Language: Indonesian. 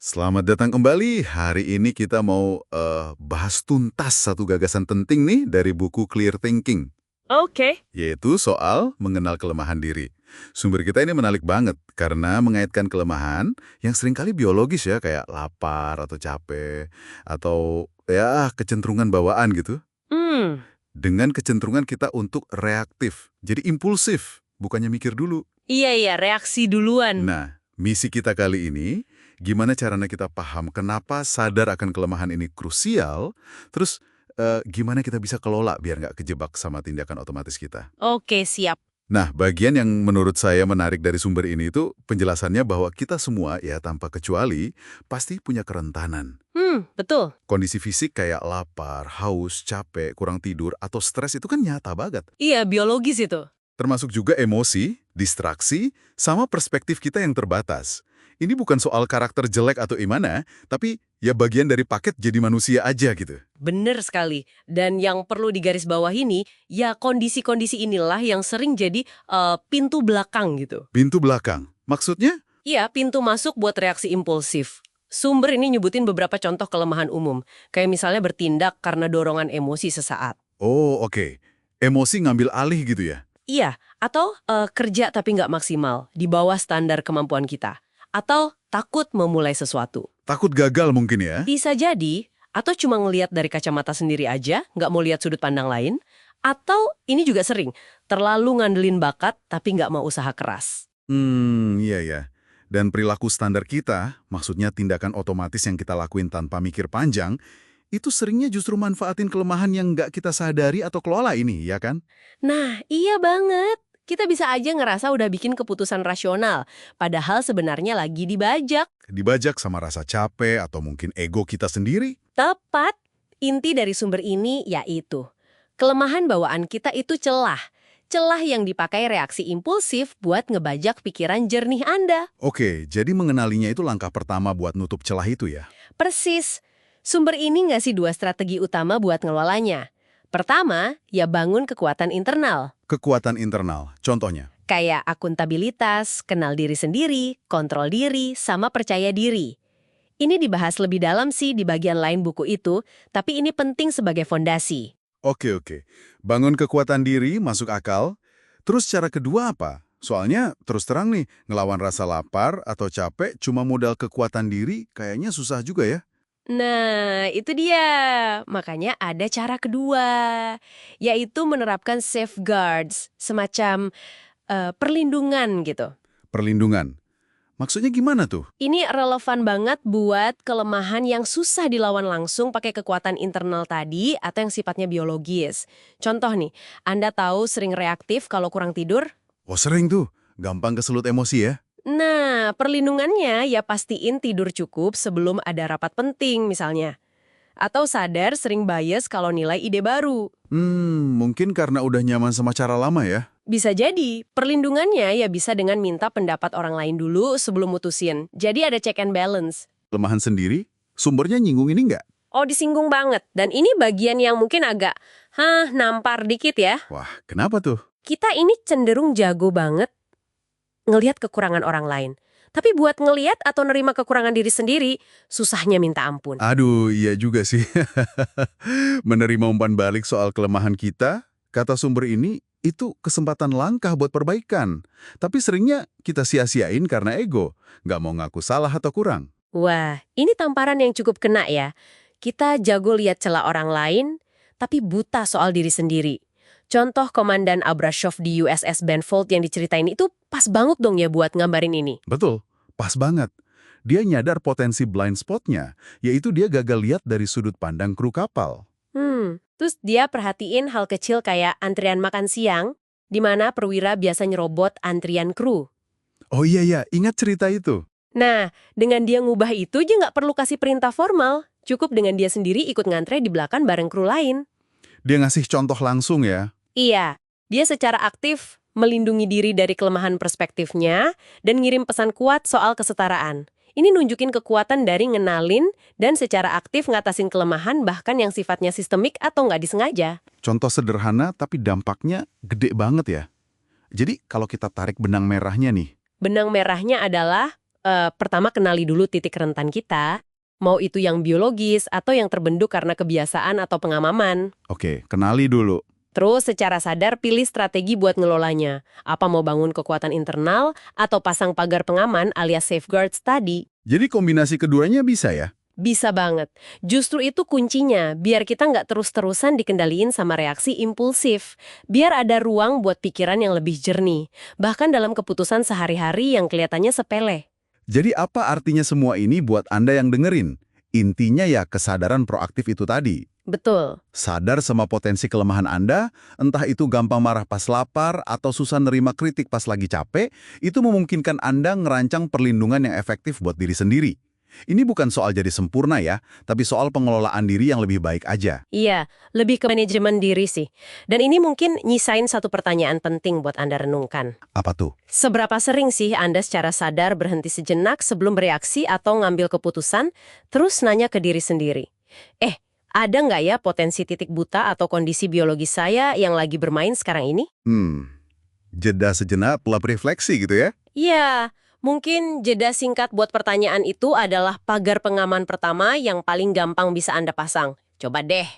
Selamat datang kembali. Hari ini kita mau bahas tuntas satu gagasan penting nih dari buku Clear Thinking, Oke. yaitu soal mengenal kelemahan diri. Sumber kita ini menarik banget karena mengaitkan kelemahan yang seringkali biologis ya, kayak lapar atau capek, atau ya kecenderungan bawaan gitu, Hmm, dengan kecenderungan kita untuk reaktif, jadi impulsif, bukannya mikir dulu. iya, reaksi duluan. Nah, misi kita kali ini, gimana caranya kita paham kenapa sadar akan kelemahan ini krusial, terus gimana kita bisa kelola biar nggak kejebak sama tindakan otomatis kita. Oke, siap. Nah, bagian yang menurut saya menarik dari sumber ini itu penjelasannya bahwa kita semua, ya tanpa kecuali, pasti punya kerentanan. Betul. Kondisi fisik kayak lapar, haus, capek, kurang tidur, atau stres itu kan nyata banget. Iya, biologis itu. Termasuk juga emosi, distraksi, sama perspektif kita yang terbatas. Ini bukan soal karakter jelek atau imana, tapi ya bagian dari paket jadi manusia aja gitu. Bener sekali. Dan yang perlu digarisbawahi ini, ya kondisi-kondisi inilah yang sering jadi pintu belakang gitu. Pintu belakang. Maksudnya? Iya, pintu masuk buat reaksi impulsif. Sumber ini nyebutin beberapa contoh kelemahan umum, kayak misalnya bertindak karena dorongan emosi sesaat. Oh, oke. Emosi ngambil alih gitu ya? Iya, atau kerja tapi nggak maksimal, di bawah standar kemampuan kita. Atau takut memulai sesuatu. Takut gagal mungkin ya? Bisa jadi, atau cuma ngelihat dari kacamata sendiri aja, nggak mau lihat sudut pandang lain. Atau ini juga sering, terlalu ngandelin bakat tapi nggak mau usaha keras. Iya ya. Dan perilaku standar kita, maksudnya tindakan otomatis yang kita lakuin tanpa mikir panjang, itu seringnya justru manfaatin kelemahan yang nggak kita sadari atau kelola ini, ya kan? Nah, iya banget. Kita bisa aja ngerasa udah bikin keputusan rasional, padahal sebenarnya lagi dibajak. Dibajak sama rasa capek atau mungkin ego kita sendiri. Tepat. Inti dari sumber ini yaitu, kelemahan bawaan kita itu celah. Celah yang dipakai reaksi impulsif buat ngebajak pikiran jernih Anda. Oke, jadi mengenalinya itu langkah pertama buat nutup celah itu ya? Persis. Sumber ini ngasih dua strategi utama buat ngelolanya. Pertama, ya bangun kekuatan internal. Kekuatan internal, contohnya. Kayak akuntabilitas, kenal diri sendiri, kontrol diri, sama percaya diri. Ini dibahas lebih dalam sih di bagian lain buku itu, tapi ini penting sebagai fondasi. Oke. Bangun kekuatan diri, masuk akal. Terus cara kedua apa? Soalnya, terus terang nih, ngelawan rasa lapar atau capek cuma modal kekuatan diri kayaknya susah juga ya. Nah, itu dia. Makanya ada cara kedua, yaitu menerapkan safeguards, semacam perlindungan gitu. Perlindungan. Maksudnya gimana tuh? Ini relevan banget buat kelemahan yang susah dilawan langsung pakai kekuatan internal tadi atau yang sifatnya biologis. Contoh nih, Anda tahu sering reaktif kalau kurang tidur? Oh sering tuh, gampang keselut emosi ya. Nah, perlindungannya ya pastiin tidur cukup sebelum ada rapat penting misalnya. Atau sadar sering bias kalau nilai ide baru. Mungkin karena udah nyaman sama cara lama ya. Bisa jadi, perlindungannya ya bisa dengan minta pendapat orang lain dulu sebelum mutusin. Jadi ada check and balance. Kelemahan sendiri, sumbernya nyinggung ini nggak? Oh, disinggung banget. Dan ini bagian yang mungkin agak, nampar dikit ya. Wah, kenapa tuh? Kita ini cenderung jago banget ngelihat kekurangan orang lain. Tapi buat ngelihat atau nerima kekurangan diri sendiri, susahnya minta ampun. Aduh, iya juga sih. Menerima umpan balik soal kelemahan kita, kata sumber ini, itu kesempatan langkah buat perbaikan. Tapi seringnya kita sia-siain karena ego, nggak mau ngaku salah atau kurang. Wah, ini tamparan yang cukup kena ya. Kita jago lihat celah orang lain, tapi buta soal diri sendiri. Contoh Komandan Abrashov di USS Benfold yang diceritain itu pas banget dong ya buat ngambarin ini. Betul, pas banget. Dia nyadar potensi blind spotnya, yaitu dia gagal lihat dari sudut pandang kru kapal. Terus dia perhatiin hal kecil kayak antrian makan siang, di mana perwira biasa nyerobot antrian kru. Oh iya, ingat cerita itu. Nah, dengan dia ngubah itu dia nggak perlu kasih perintah formal. Cukup dengan dia sendiri ikut ngantre di belakang bareng kru lain. Dia ngasih contoh langsung ya. Iya, dia secara aktif melindungi diri dari kelemahan perspektifnya dan ngirim pesan kuat soal kesetaraan. Ini nunjukin kekuatan dari ngenalin dan secara aktif ngatasin kelemahan bahkan yang sifatnya sistemik atau nggak disengaja. Contoh sederhana tapi dampaknya gede banget ya. Jadi kalau kita tarik benang merahnya nih, Benang merahnya adalah Pertama kenali dulu titik rentan kita, mau itu yang biologis atau yang terbentuk karena kebiasaan atau pengamaman. Oke, kenali dulu. Terus secara sadar pilih strategi buat ngelolanya. Apa mau bangun kekuatan internal atau pasang pagar pengaman alias safeguards tadi? Jadi kombinasi keduanya bisa ya? Bisa banget. Justru itu kuncinya, biar kita nggak terus-terusan dikendaliin sama reaksi impulsif. Biar ada ruang buat pikiran yang lebih jernih. Bahkan dalam keputusan sehari-hari yang kelihatannya sepele. Jadi apa artinya semua ini buat Anda yang dengerin? Intinya ya kesadaran proaktif itu tadi. Betul. Sadar sama potensi kelemahan Anda, entah itu gampang marah pas lapar atau susah nerima kritik pas lagi capek, itu memungkinkan Anda ngerancang perlindungan yang efektif buat diri sendiri. Ini bukan soal jadi sempurna ya, tapi soal pengelolaan diri yang lebih baik aja. Iya, lebih ke manajemen diri sih. Dan ini mungkin nyisain satu pertanyaan penting buat Anda renungkan. Apa tuh? Seberapa sering sih Anda secara sadar berhenti sejenak sebelum bereaksi atau ngambil keputusan, terus nanya ke diri sendiri? Ada nggak ya potensi titik buta atau kondisi biologis saya yang lagi bermain sekarang ini? Jeda sejenak pelap refleksi gitu ya? Iya, mungkin jeda singkat buat pertanyaan itu adalah pagar pengaman pertama yang paling gampang bisa Anda pasang. Coba deh.